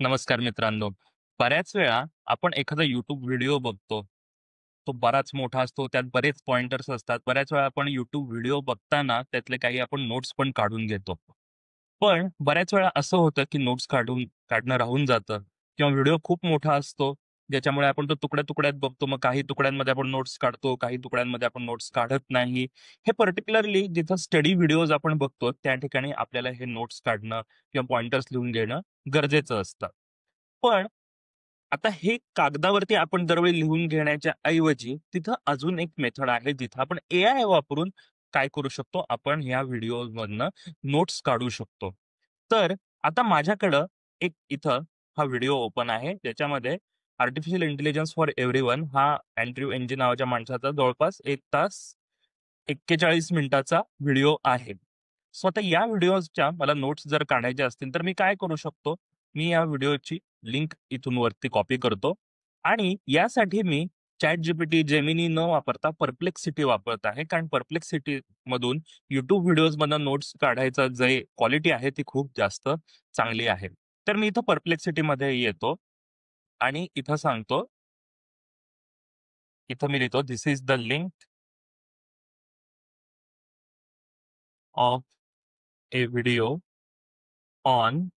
नमस्कार मित्रांनो. बऱ्याच वेळा आपण एखादा YouTube व्हिडिओ बघतो. तो बराच मोठा असतो, त्यात बरेच पॉइंटर्स असतात. बऱ्याच वेळा आपण YouTube व्हिडिओ बघताना त्यातले काही आपण नोट्स पण काढून घेतो. पण बऱ्याच वेळा असं होतं, की नोट्स काढणं राहून जातं किंवा व्हिडिओ खूप मोठा असतो, ज्याच्यामुळे आपण तो तुकड्या-तुकड्यात बघतो. मग काही तुकड्यांमध्ये आपण नोट्स काढतो, काही तुकड्यांमध्ये आपण नोट्स काढत नाही. हे पर्टिक्युलरली जिथं स्टडी व्हिडिओज आपण बघतो, त्या ठिकाणी आपल्याला हे नोट्स काढणं किंवा पॉइंटर्स लिहून घेणं गरजेचं असतं. पण आता हे कागदावरती आपण दरवेळी लिहून घेण्याच्या ऐवजी तिथं अजून एक मेथड आहे, जिथं आपण एआय वापरून काय करू शकतो, आपण ह्या व्हिडिओमधनं नोट्स काढू शकतो. तर आता माझ्याकडं एक इथं हा व्हिडिओ ओपन आहे, ज्याच्यामध्ये आर्टिफिशियल इंटेलिजन्स फॉर एव्हरीवन हा अँड्र्यू एनजी नावाच्या माणसाचा जवळपास 1 तास 41 मिनिटाचा व्हिडिओ आहे. सो आता या व्हिडिओच्या मला नोट्स जर काढायच्या असतील, तर मी काय करू शकतो? मी या व्हिडिओची लिंक इथून वरती कॉपी करतो आणि यासाठी मी ChatGPT, Gemini न वापरता Perplexity वापरत आहे. कारण Perplexity मधून YouTube व्हिडिओजमधनं नोट्स काढायचा जे क्वालिटी आहे ती खूप जास्त चांगली आहे. तर मी इथं Perplexityमध्ये येतो आणि इथं सांगतो, इथं मी लिहितो, "this is the link of A video on"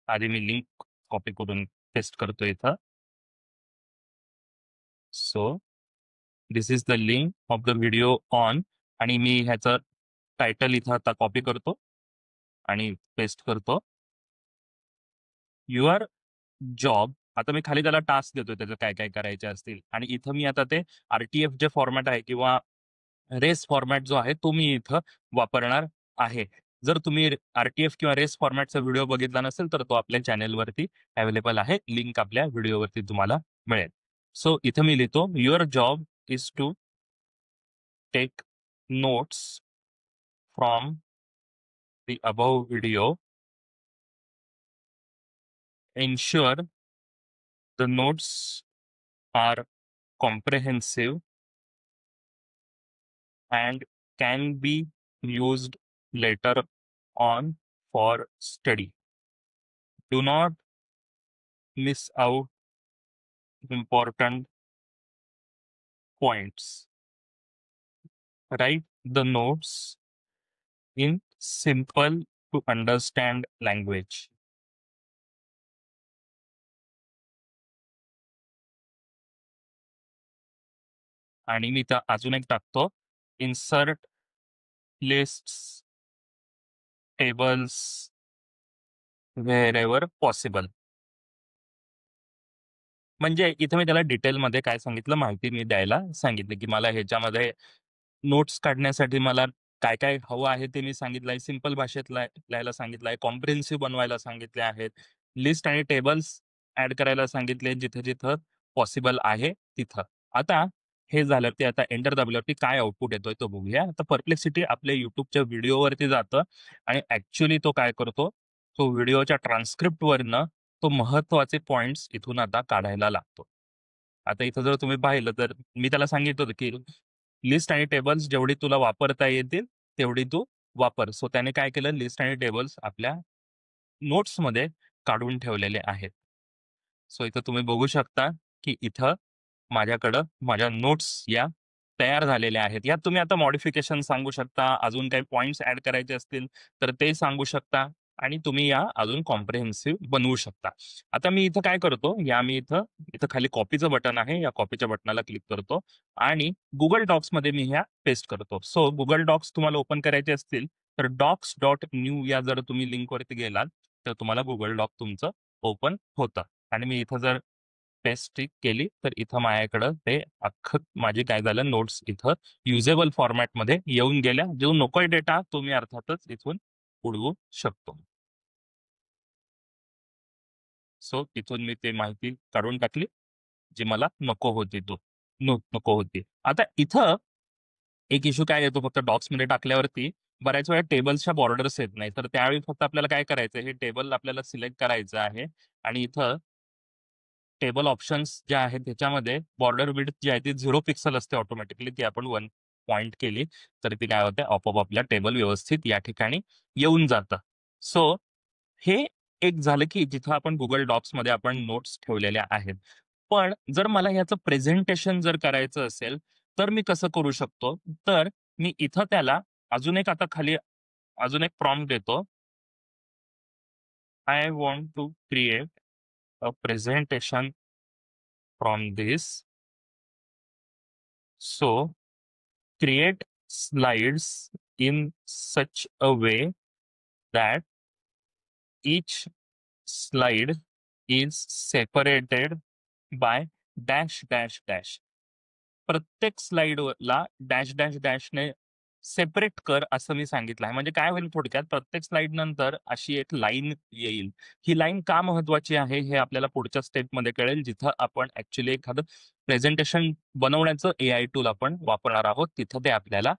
आधी मी लिंक कॉपी करून पेस्ट करतो इथं. So this is the link of the video on आणि मी ह्याचं टायटल इथं आता कॉपी करतो आणि पेस्ट करतो. युअर जॉब आता मी खाली त्याला टास्क देतोय त्याचं काय-काय करायचे असतील आणि इथं मी आता ते आर-टी-एफ जे फॉर्मॅट आहे किंवा रेस फॉर्मॅट जो आहे तो मी इथं वापरणार आहे. जर तुम्ही आर-टी-एफ किंवा रेस फॉर्मॅटचा व्हिडिओ बघितला नसेल, तर तो आपल्या चॅनेलवरती अवेलेबल आहे. लिंक आपल्या व्हिडिओवरती तुम्हाला मिळेल. सो इथं मी लिहितो, "your job is to take notes from the above video. Ensure the notes are comprehensive and can be used later on for study. Do not miss out important points. Write the notes in simple to understand language." आणि मी इथं अजून एक टाकतो, "insert lists, tables wherever possible." म्हणजे इथे मी त्याला डिटेलमध्ये काय सांगितलं, माहिती मी द्यायला सांगितली, की मला ह्याच्यामध्ये नोट्स काढण्यासाठी मला काय-काय हवं आहे ते मी सांगितलंय. सिंपल भाषेत लिहायला सांगितलंय. कॉम्प्रिहेन्सिव्ह बनवायला सांगितले आहेत. लिस्ट आणि टेबल्स ॲड करायला सांगितले जिथं-जिथं पॉसिबल आहे तिथं. आता हे झालं, ते आता एंटर दाबल्यावरती काय आउटपुट येतोय तो बघूया. आता परप्लेक्सिटी आपल्या YouTubeच्या व्हिडिओवरती जातं आणि ॲक्चुअली तो काय करतो, तो व्हिडिओच्या ट्रान्सक्रिप्टवरनं तो महत्त्वाचे पॉइंट्स इथून आता काढायला लागतो. आता इथं जर तुम्ही पाहिलं तर मी त्याला सांगितलं होतं, की लिस्ट आणि टेबल्स जेवढी तुला वापरता येतील, तेवढी तू वापर. सो त्याने काय केलं, लिस्ट आणि टेबल्स आपल्या नोट्समध्ये काढून ठेवलेले आहेत. सो इथं तुम्ही बघू शकता, की इथं माझ्याकडं माझ्या नोट्स या तयार झालेल्या आहेत. यात तुम्ही आता मॉडिफिकेशन सांगू शकता, अजून काही पॉइंट्स ॲड करायचे असतील, तर ते सांगू शकता आणि तुम्ही या अजून कॉम्प्रिहेन्सिव्ह बनवू शकता. आता मी इथं काय करतो, मी इथं इथं खाली कॉपीचं बटन आहे, या कॉपीच्या बटनाला क्लिक करतो आणि Google डॉक्समध्ये मी ह्या पेस्ट करतो. सो Google डॉक्स तुम्हाला ओपन करायचे असतील, तर docs.new या जर तुम्ही लिंकवरती गेलात, तर तुम्हाला Google डॉक तुमचं ओपन होतं आणि मी इथं जर पेस्ट केली, तर इथं माझ्याकडं ते अख्खं माझी काय झालं, नोट्स इथं युजेबल फॉर्मॅटमध्ये येऊन गेल्या. जो नकोय डेटा तो मी अर्थातच इथून उडवू शकतो. सो तिथून मी ते माहिती काढून टाकली, जी मला नको होती नको होती. आता इथं एक इश्यू काय येतो, फक्त डॉक्समध्ये टाकल्यावरती बऱ्याच वेळा टेबल्सच्या बॉर्डर्स येत नाही. तर त्यावेळी फक्त आपल्याला काय करायचं, हे टेबल आपल्याला सिलेक्ट करायचं आहे आणि इथं टेबल ऑप्शन्स ज्या आहेत त्याच्यामध्ये बॉर्डर विड्थ जी आहे ती 0 पिक्सल असते ऑटोमॅटिकली. ती आपण 1 पॉइंट केली, तर ती काय होते, आपोआप आपल्या टेबल व्यवस्थित या ठिकाणी येऊन जातं. सो हे एक झालं की जिथं आपण Google डॉक्समध्ये आपण नोट्स ठेवलेल्या आहेत. पण जर मला ह्याचं प्रेझेंटेशन जर करायचं असेल, तर मी कसं करू शकतो? तर मी इथं त्याला अजून एक आता खाली अजून एक प्रॉम्प्ट देतो. I want to create a presentation from this. So create slides in such a way that each slide is separated by dash dash dash. प्रत्येक स्लाइडला डॅश डॅश डॅशने सेपरेट कर असं मी सांगितलं आहे. म्हणजे काय होईल थोडक्यात प्रत्येक स्लाइड नंतर अशी एक लाईन येईल. ही लाईन का महत्वाची आहे हे आपल्याला पुढच्या स्टेपमध्ये कळेल, जिथं आपण ऍक्च्युली एखादं प्रेझेंटेशन बनवण्याचं एआय टूल आपण वापरणार आहोत, तिथं ते आपल्याला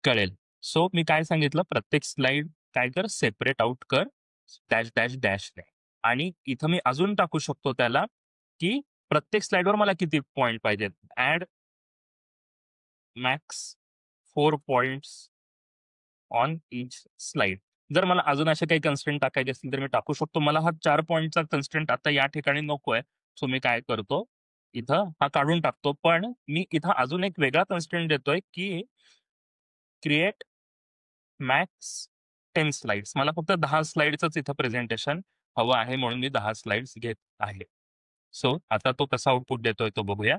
कळेल. सो मी काय सांगितलं, प्रत्येक स्लाइड काय कर, सेपरेट आउट कर डॅश डॅश डॅशने. आणि इथं मी अजून टाकू शकतो त्याला, की प्रत्येक स्लाइडवर मला किती पॉइंट पाहिजेत. Add max 4 points on each slide. जर मला अजून असे काही कन्स्ट्रेंट टाकायचे असतील तर मी टाकू शकतो. मला हा 4 पॉइंटचा कन्स्ट्रेंट आता या ठिकाणी नकोय. सो मी काय करतो, इथं हा काढून टाकतो. पण मी इथं अजून एक वेगळा कन्स्ट्रेंट देतोय, की क्रिएट मॅक्स 10 स्लाइड्स. मला फक्त 10 स्लाइड्सच इथं प्रेझेंटेशन हवं आहे, म्हणून मी 10 स्लाइड्स घेत आहे. सो आता तो कसा आउटपुट देतोय तो बघूया.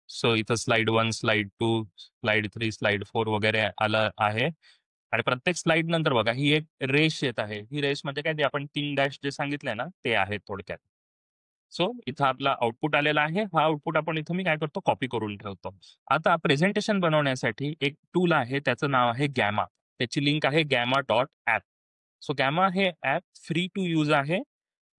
सो इथं स्लाइड 1, स्लाइड 2, स्लाइड 3, स्लाइड 4 वगैरे आलं आहे. आणि प्रत्येक स्लाइड नंतर बघा ही एक रेष येत आहे. ही रेष म्हणजे काय, ते आपण 3 डॅश जे सांगितलंय ना ते आहे थोडक्यात. सो इथं आपला आउटपुट आलेला आहे. हा आउटपुट आपण इथं मी काय करतो, कॉपी करून ठेवतो. आता प्रेझेंटेशन बनवण्यासाठी एक टूल आहे, त्याचं नाव आहे गॅमा. त्याची लिंक आहे gamma.app. सो गॅमा हे ॲप फ्री टू यूज आहे.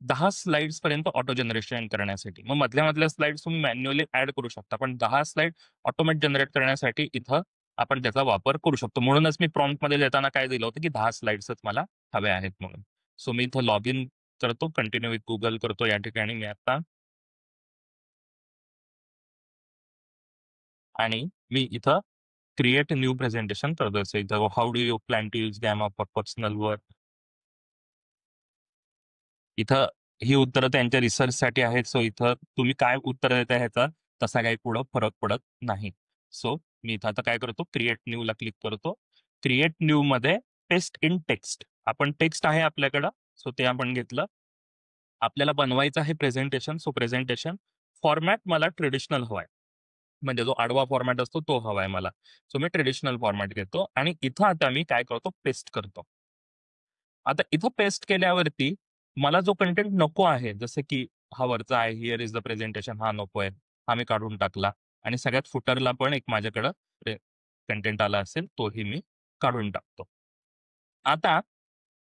10 स्लाइड्स पर्यंत ऑटो जनरेशन करण्यासाठी. मग मधल्या स्लाइड्स तुम्ही मॅन्युअली ऍड करू शकता. पण 10 स्लाइड ऑटोमॅट जनरेट करण्यासाठी इथं आपण त्याचा वापर करू शकतो. म्हणूनच मी प्रॉम्प्टमध्ये देताना काय दिलं होतं, की 10 स्लाइड्सच मला हवे आहेत म्हणून. सो मी इथं लॉग इन करतो, कंटिन्यू विथ गुगल करतो या ठिकाणी मी आता. आणि मी इथं क्रिएट न्यू प्रेझेंटेशन करतोय. सो इथं how do you plan to use Gamma for personal work. इथं ही उत्तरं त्यांच्या रिसर्चसाठी आहेत. सो इथं तुम्ही काय उत्तर देताय ह्याचा तसा काही पुढं फरक पडत नाही. सो मी इथं आता काय करतो, क्रिएट न्यू ला क्लिक करतो. क्रिएट न्यू मध्ये पेस्ट इन टेक्स्ट, आपण टेक्स्ट आहे आपल्याकडं, सो ते आपण घेतलं. आपल्याला बनवायचं आहे प्रेझेंटेशन. सो प्रेझेंटेशन फॉर्मॅट मला ट्रेडिशनल हवाय, म्हणजे जो आडवा फॉर्मॅट असतो तो हवाय मला. सो मी ट्रेडिशनल फॉर्मॅट घेतो आणि इथं आता मी काय करतो, पेस्ट करतो. आता इथं पेस्ट केल्यावरती मला जो कंटेंट नको आहे, जसं की हा वरचा आहे, हिअर इज द प्रेझेंटेशन, हा नको आहे, हा मी काढून टाकला. आणि सगळ्यात फुटरला पण एक माझ्याकडं कंटेंट आला असेल, तोही मी काढून टाकतो. आता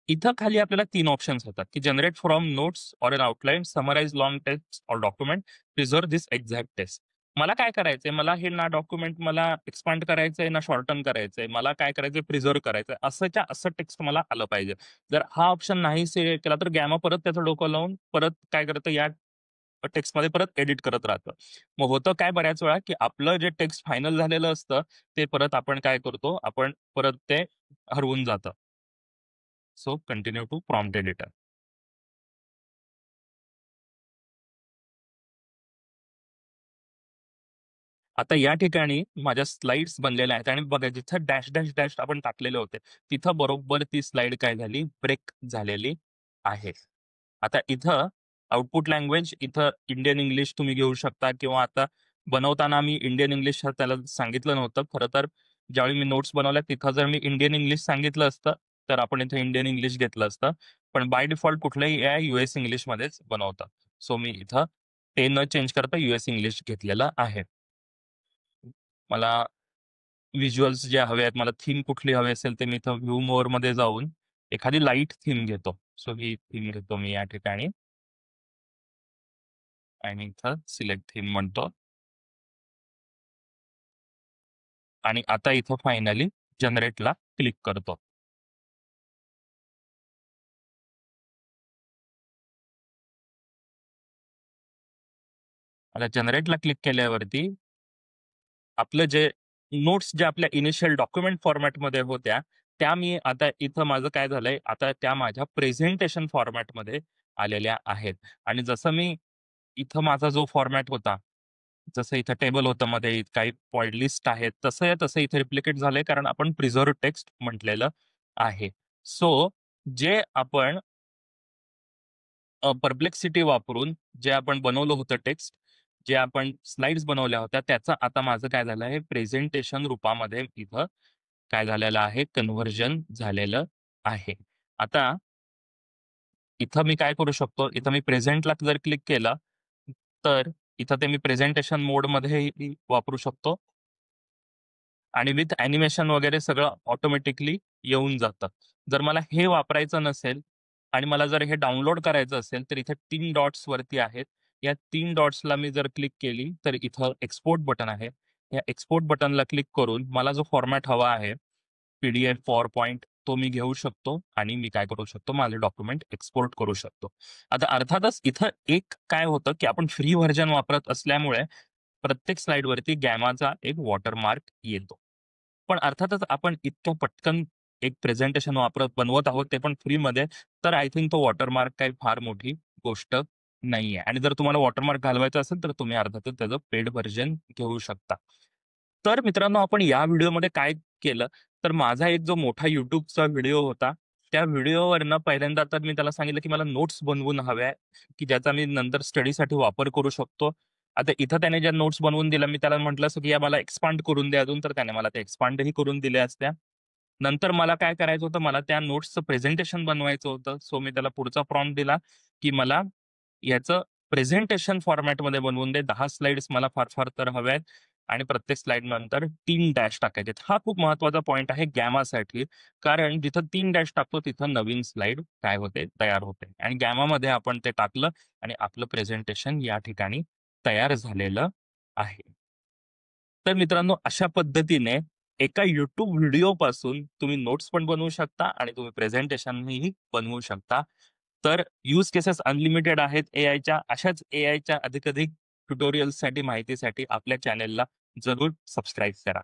इथं खाली आपल्याला 3 ऑप्शन्स येतात, की generate from notes or an outline, summarise long text or document, preserve this exact text. मला काय करायचंय, मला हे ना डॉक्युमेंट मला एक्सपांड करायचंय ना शॉर्टन करायचंय. मला काय करायचंय, प्रिझर्व्ह करायचंय. असंच्या असं टेक्स्ट मला आलं पाहिजे. जर हा ऑप्शन नाही सिलेक्ट केला तर गॅमा परत त्याचं डोकं लावून परत काय करतं, या टेक्स्टमध्ये परत एडिट करत राहतं. मग होतं काय बऱ्याच वेळा, की आपलं जे टेक्स्ट फायनल झालेलं असतं ते परत आपण काय करतो, आपण परत ते हरवून जातं. So continue to prompt editor. आता या ठिकाणी माझ्या स्लाइड्स बनलेल्या आहेत आणि बघा जिथं डॅश डॅश डॅश आपण टाकलेले होते, तिथं बरोबर ती स्लाइड काय झाली, ब्रेक झालेली आहे. आता इथं आउटपुट लँग्वेज इथं इंडियन इंग्लिश तुम्ही घेऊ शकता, किंवा आता बनवताना मी इंडियन इंग्लिश त्याला सांगितलं नव्हतं. खरं तर ज्यावेळी मी नोट्स बनवल्या तिथं जर मी इंडियन इंग्लिश सांगितलं असतं, तर आपण इथं इंडियन इंग्लिश घेतलं असतं. पण बाय डिफॉल्ट कुठलंही एआय यूएस इंग्लिशमध्येच बनवतं. सो मी इथं ते न चेंज करता यूएस इंग्लिश घेतलेलं आहे. मला व्हिज्युअल्स जे हवे आहेत, मला थीम कुठली हवी असेल ते मी इथं व्ह्यू मोर मध्ये जाऊन एखादी लाईट थीम घेतो. सो ही थीम घेतो मी या ठिकाणी आणि इथं सिलेक्ट थीम म्हणतो. आणि आता इथं फायनली जनरेटला क्लिक करतो. आता जनरेटला क्लिक केल्यावरती आपलं जे नोट्स ज्या आपल्या इनिशियल डॉक्युमेंट फॉर्मॅटमध्ये होत्या त्या मी आता इथं माझं काय झालंय, आता त्या माझ्या प्रेझेंटेशन फॉर्मॅटमध्ये आलेल्या आहेत. आणि जसं मी इथं माझा जो फॉर्मॅट होता, जसं इथं टेबल होतं मध्ये काही पॉइंट लिस्ट आहेत, तसं इथे रिप्लिकेट झालंय कारण आपण प्रिझर्व्ह टेक्स्ट म्हटलेलं आहे. सो जे आपण परप्लेक्सिटी वापरून जे आपण बनवलं होतं टेक्स्ट, जे आपण स्लाइड्स बनवल्या होत्या, त्याचं आता माझं काय झालं आहे, प्रेझेंटेशन रूपामध्ये इथं काय झालेलं आहे, कन्व्हर्जन झालेलं आहे. आता इथं मी काय करू शकतो, इथं मी प्रेझेंटला जर क्लिक केलं, तर इथं ते मी प्रेझेंटेशन मोडमध्येही वापरू शकतो आणि विथ ॲनिमेशन वगैरे सगळं ऑटोमॅटिकली येऊन जातं. जर मला हे वापरायचं नसेल आणि मला जर हे डाउनलोड करायचं असेल, तर इथे 3 डॉट्स वरती आहेत. या 3 डॉट्सला मी जर क्लिक केली, तर इथं एक्सपोर्ट बटन आहे. या एक्सपोर्ट बटनला क्लिक करून मला जो फॉर्मॅट हवा आहे, पी-डी-एफ, पॉवरपॉइंट तो मी घेऊ शकतो आणि मी काय करू शकतो, माझे डॉक्युमेंट एक्सपोर्ट करू शकतो. आता अर्थातच इथं एक काय होतं, की आपण फ्री व्हर्जन वापरत असल्यामुळे प्रत्येक स्लाइडवरती गॅमाचा एक वॉटरमार्क येतो. पण अर्थातच आपण इतक्या पटकन एक प्रेझेंटेशन बनवत आहोत, ते पण फ्रीमध्ये, तर आय थिंक तो वॉटरमार्क काही फार मोठी गोष्ट नाहीये. आणि जर तुम्हाला वॉटरमार्क घालवायचा असेल, तर तुम्ही अर्थातच त्याचं पेड व्हर्जन घेऊ शकता. तर मित्रांनो, आपण या व्हिडिओमध्ये काय केलं, तर माझा एक जो मोठा YouTubeचा व्हिडिओ होता, त्या व्हिडिओवरनं पहिल्यांदा तर मी त्याला सांगितलं, की मला नोट्स बनवून हव्या, की ज्याचा मी नंतर स्टडीसाठी वापर करू शकतो. आता इथं त्याने ज्या नोट्स बनवून दिल्या, मी त्याला म्हटलं असं, की "या मला एक्सपांड करून द्या अजून." तर त्याने मला ते एक्सपांडही करून दिल्या असत्या. नंतर मला काय करायचं होतं, मला त्या नोट्सचं प्रेझेंटेशन बनवायचं होतं. सो मी त्याला पुढचा प्रॉम्प्ट दिला, की मला याचं प्रेझेंटेशन फॉर्मॅटमध्ये बनवून दे. 10 स्लाइड्स मला फार-फार तर हव्या आहेत आणि प्रत्येक स्लाइड नंतर 3 डॅश टाकायचे आहेत. हा खूप महत्त्वाचा पॉइंट आहे गॅमासाठी. कारण जिथं 3 डॅश टाकतो तिथं नवीन स्लाइड काय होते, तयार होते. आणि गॅमामध्ये आपण ते टाकलं आणि आपलं प्रेझेंटेशन या ठिकाणी तयार झालेलं आहे. तर मित्रांनो, अशा पद्धतीने एका YouTube व्हिडिओपासून तुम्ही नोट्स पण बनवू शकता आणि तुम्ही प्रेझेंटेशनही बनवू शकता. तर यूज केसेस अनलिमिटेड आहेत एआयच्या. अशाच एआयच्या अधिकाधिक ट्युटोरियल्ससाठी, माहितीसाठी आपल्या चॅनेलला जरूर सबस्क्राईब करा.